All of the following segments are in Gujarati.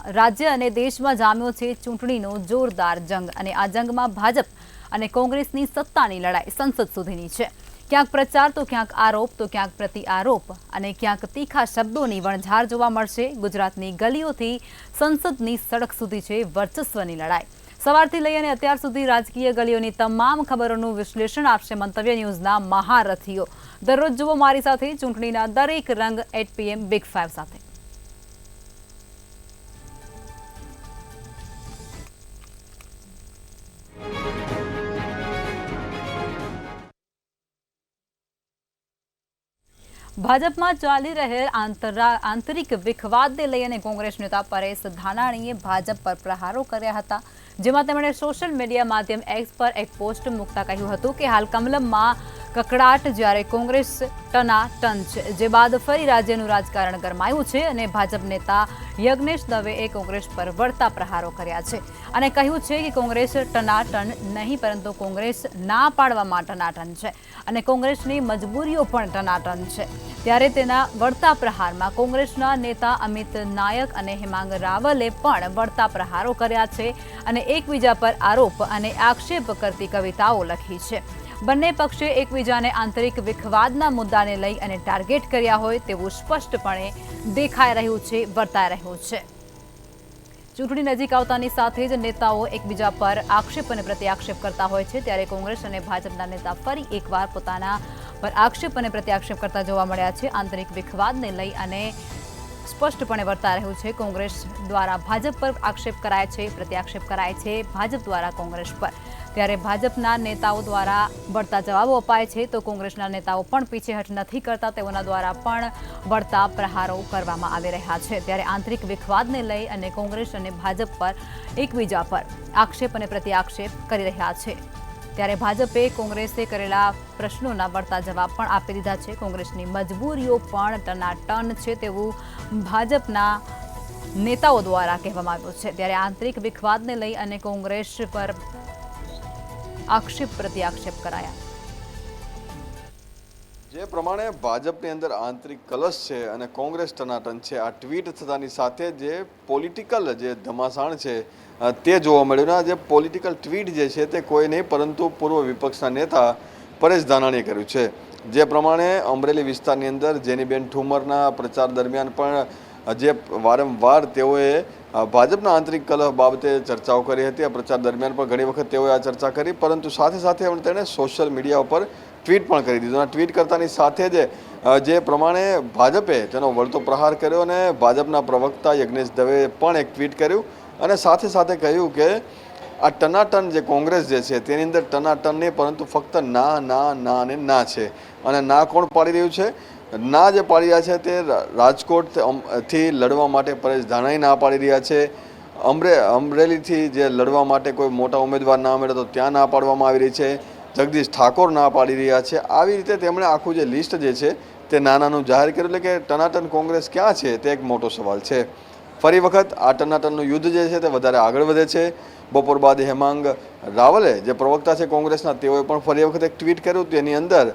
રાજ્ય અને દેશમાં જામ્યો છે ચૂંટણીનો જોરદાર જંગ અને આ જંગમાં ભાજપ અને કોંગ્રેસની સત્તાની લડાઈ સંસદ સુધીની છે। ક્યાંક પ્રચાર તો ક્યાંક આરોપ તો ક્યાંક પ્રતિ આરોપ અને ક્યાંક તીખા શબ્દોની વણઝાર જોવા મળશે। ગુજરાતની ગલીઓથી સંસદની સડક સુધી છે વર્ચસ્વની લડાઈ। સવારથી લઈ અને અત્યાર સુધી રાજકીય ગલીઓની તમામ ખબરોનું વિશ્લેષણ આપશે મંતવ્ય ન્યૂઝના મહારથીઓ। દરરોજ જુઓ મારી સાથે ચૂંટણીના દરેક રંગ 8 PM બિગ 5 સાથે। ભાજપમાં ચાલી રહેલ આંતરિક વિખવાદને લઈ અને કોંગ્રેસ નેતા પરેશ ધાનાણીએ ભાજપ પર પ્રહારો કર્યા હતા, જેમાં તેમણે સોશિયલ મીડિયા માધ્યમ એક્સ પર એક પોસ્ટ મૂકતા કહ્યું હતું કે હાલ કમલમમાં કકડાટ જ્યારે કોંગ્રેસ ટનાટન છે, જે બાદ ફરી રાજ્યનું રાજકારણ ગરમાયું છે અને ભાજપ નેતા યજ્ઞેશ દવેએ કોંગ્રેસ પર વળતા પ્રહારો કર્યા છે અને કહ્યું છે કે કોંગ્રેસ ટનાટન નહીં પરંતુ કોંગ્રેસ ના પાડવામાં ટનાટન છે અને કોંગ્રેસની મજબૂરીઓ પણ ટનાટન છે। ત્યારે તેના વળતા પ્રહારમાં કોંગ્રેસના નેતા અમિત નાયક અને હેમાંગ રાવલે પણ વળતા પ્રહારો કર્યા છે અને એકબીજા પર આરોપ અને આક્ષેપ કરતી કવિતાઓ લખી છે। બંને પક્ષે એકબીજાને આંતરિક વિખવાદના મુદ્દાને લઈ અને ટાર્ગેટ કર્યા હોય તેવું સ્પષ્ટપણે દેખાઈ રહ્યું છે, વર્તાઈ રહ્યું છે। ચૂંટણી નજીક આવતાની સાથે જ નેતાઓ એકબીજા પર આક્ષેપ અને પ્રત્યાક્ષેપ કરતા હોય છે, ત્યારે કોંગ્રેસ અને ભાજપના નેતા ફરી એકવાર પોતાના પર આક્ષેપ અને પ્રત્યાક્ષેપ કરતા જોવા મળ્યા છે। આંતરિક વિખવાદને લઈ અને સ્પષ્ટપણે વર્તાઈ રહ્યું છે। કોંગ્રેસ દ્વારા ભાજપ પર આક્ષેપ કરાય છે, પ્રત્યાક્ષેપ કરાય છે ભાજપ દ્વારા કોંગ્રેસ પર, ત્યારે ભાજપના નેતાઓ દ્વારા વળતા જવાબો અપાય છે તો કોંગ્રેસના નેતાઓ પણ પીછેહટ નથી કરતા, તેઓના દ્વારા પણ વળતા પ્રહારો કરવામાં આવી રહ્યા છે। ત્યારે આંતરિક વિખવાદને લઈ અને કોંગ્રેસ અને ભાજપ પર એકબીજા પર આક્ષેપ અને પ્રત્યાક્ષેપ કરી રહ્યા છે, ત્યારે ભાજપે કોંગ્રેસે કરેલા પ્રશ્નોના વળતા જવાબ પણ આપી દીધા છે। કોંગ્રેસની મજબૂરીઓ પણ ટનાટન છે તેવું ભાજપના નેતાઓ દ્વારા કહેવામાં આવ્યું છે। ત્યારે આંતરિક વિખવાદને લઈ અને કોંગ્રેસ પર આક્ષેપ પ્રત્યાક્ષેપ કરાયા। જે પ્રમાણે ભાજપની અંદર આંતરિક કલશ છે અને કોંગ્રેસ ટનાટન છે, આ ટ્વીટ થતાની સાથે જે પોલિટિકલ જે ધમાસાણ છે તે જોવા મળ્યું। જે પોલિટિકલ ટ્વીટ જે છે તે કોઈ નહીં પરંતુ પૂર્વ વિપક્ષના નેતા પરેશ ધાનાણીએ કર્યું છે। જે પ્રમાણે અમરેલી વિસ્તારની અંદર જેનીબેન ઠુમરના પ્રચાર દરમિયાન પણ જે વારંવાર તેઓએ ભાજપના આંતરિક કલહ બાબતે ચર્ચાઓ કરી હતી। આ પ્રચાર દરમિયાન પણ ઘણી વખત તેઓએ આ ચર્ચા કરી, પરંતુ સાથે સાથે તેણે સોશિયલ મીડિયા ઉપર ટ્વીટ પણ કરી દીધું। ટ્વીટ કરતાની સાથે જ જે પ્રમાણે ભાજપે તેનો વળતો પ્રહાર કર્યો અને ભાજપના પ્રવક્તા યજ્ઞેશ દવેએ પણ એક ટ્વીટ કર્યું અને સાથે સાથે કહ્યું કે આ ટનાટન જે કોંગ્રેસ જે છે તેની અંદર ટનાટન નહીં પરંતુ ફક્ત ના ના ના અને ના છે। અને ના કોણ પાડી રહ્યું છે? ના જે પાડી રહ્યા છે તે રાજકોટથી લડવા માટે પરેશ ધાનાણી ના પાડી રહ્યા છે। અમરેલીથી જે લડવા માટે કોઈ મોટા ઉમેદવાર ના મળે તો ત્યાં ના પાડવામાં આવી રહી છે। જગદીશ ઠાકોર ના પાડી રહ્યા છે। આવી રીતે તેમણે આખું જે લિસ્ટ જે છે તે નાનાનું જાહેર કર્યું, એટલે કે ટનાટન કોંગ્રેસ ક્યાં છે તે એક મોટો સવાલ છે। ફરી વખત આ ટનાટનનું યુદ્ધ જે છે તે વધારે આગળ વધે છે। બપોર બાદ હેમાંગ રાવલે જે પ્રવક્તા છે કોંગ્રેસના, તેઓએ પણ ફરી વખત એક ટ્વીટ કર્યું। તેની અંદર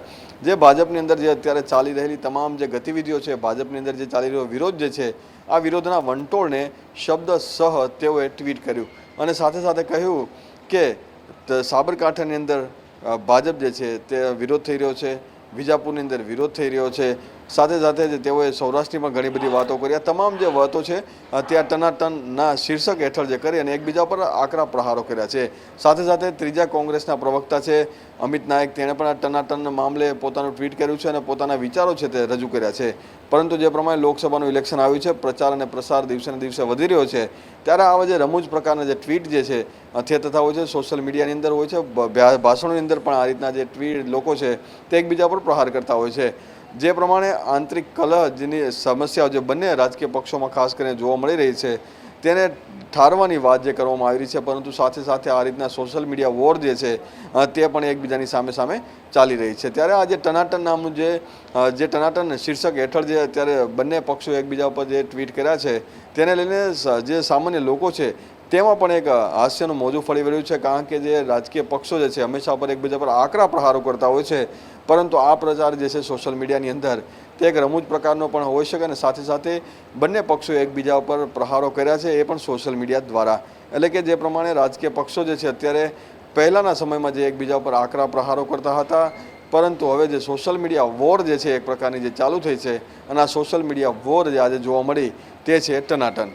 જે ભાજપની અંદર જે અત્યારે ચાલી રહેલી તમામ જે ગતિવિધિઓ છે, ભાજપની અંદર જે ચાલી રહ્યો વિરોધ જે છે, આ વિરોધના વંટોળને શબ્દસહ તેઓએ ટ્વીટ કર્યું અને સાથે સાથે કહ્યું કે સાબરકાંઠાની અંદર ભાજપ જે છે તે વિરોધ થઈ રહ્યો છે, વિજાપુરની અંદર વિરોધ થઈ રહ્યો છે, સાથે સાથે જ તેઓએ સૌરાષ્ટ્રની પણ ઘણી બધી વાતો કરી। આ તમામ જે વાતો છે ત્યાં ટનાટનના શીર્ષક હેઠળ જે કરી અને એકબીજા પર આકરા પ્રહારો કર્યા છે। સાથે સાથે ત્રીજા કોંગ્રેસના પ્રવક્તા છે અમિત નાયક, તેણે પણ આ ટનાટન મામલે પોતાનું ટ્વીટ કર્યું છે અને પોતાના વિચારો છે તે રજૂ કર્યા છે। પરંતુ જે પ્રમાણે લોકસભાનું ઇલેક્શન આવ્યું છે, પ્રચાર અને પ્રસાર દિવસે ને દિવસે વધી રહ્યો છે, ત્યારે આવા જે રમૂજ પ્રકારના જે ટ્વીટ જે છે તે થતા હોય છે, સોશિયલ મીડિયાની અંદર હોય છે, ભાષણોની અંદર પણ આ રીતના જે ટ્વીટ લોકો છે તે એકબીજા પર પ્રહાર કરતા હોય છે। જે પ્રમાણે આંતરિક કલહની સમસ્યાઓ જે બંને રાજકીય પક્ષોમાં ખાસ કરીને જોવા મળી રહી છે તેને ઠારવાની વાત જે કરવામાં આવી રહી છે, પરંતુ સાથે સાથે આ રીતના સોશિયલ મીડિયા વોર જે છે તે પણ એકબીજાની સામે સામે ચાલી રહી છે। ત્યારે આ જે ટનાટન નામનું જે ટનાટન શીર્ષક હેઠળ જે અત્યારે બંને પક્ષો એકબીજા ઉપર જે ટ્વીટ કર્યા છે તેને લઈને જે સામાન્ય લોકો છે તેમાં પણ એક હાસ્યનું મોજું ફળી વળ્યું છે, કારણ કે જે રાજકીય પક્ષો જે છે હંમેશા પર એકબીજા પર આકરા પ્રહારો કરતા હોય છે, પરંતુ આ પ્રચાર જે છે સોશિયલ મીડિયાની અંદર તે એક રમૂજ પ્રકારનો પણ હોઈ શકે અને સાથે સાથે બંને પક્ષો એકબીજા ઉપર પ્રહારો કર્યા છે એ પણ સોશિયલ મીડિયા દ્વારા, એટલે કે જે પ્રમાણે રાજકીય પક્ષો જે છે અત્યારે પહેલાંના સમયમાં જે એકબીજા ઉપર આકરા પ્રહારો કરતા હતા, પરંતુ હવે જે સોશિયલ મીડિયા વોર જે છે એક પ્રકારની જે ચાલુ થઈ છે અને આ સોશિયલ મીડિયા વોર જે આજે જોવા મળી તે છે ટનાટન.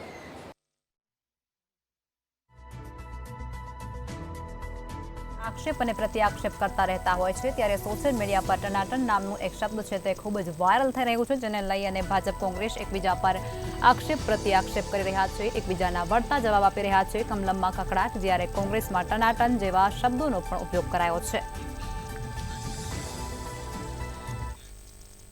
આક્ષેપ અને પ્રત્યાક્ષેપ કરતા રહેતા હોય છે ત્યારે સોશિયલ મીડિયા પર ટનાટન નામનું એક શબ્દ છે તે ખૂબ જ વાયરલ થઈ રહ્યું છે, જેને લઈ અને ભાજપ કોંગ્રેસ એકબીજા પર આક્ષેપ પ્રત્યાક્ષેપ કરી રહ્યા છે, એકબીજાના વળતા જવાબ આપી રહ્યા છે. કમલમમાં કકડાટ, જ્યારે કોંગ્રેસમાં ટનાટન જેવા શબ્દોનો પણ ઉપયોગ કરાયો છે.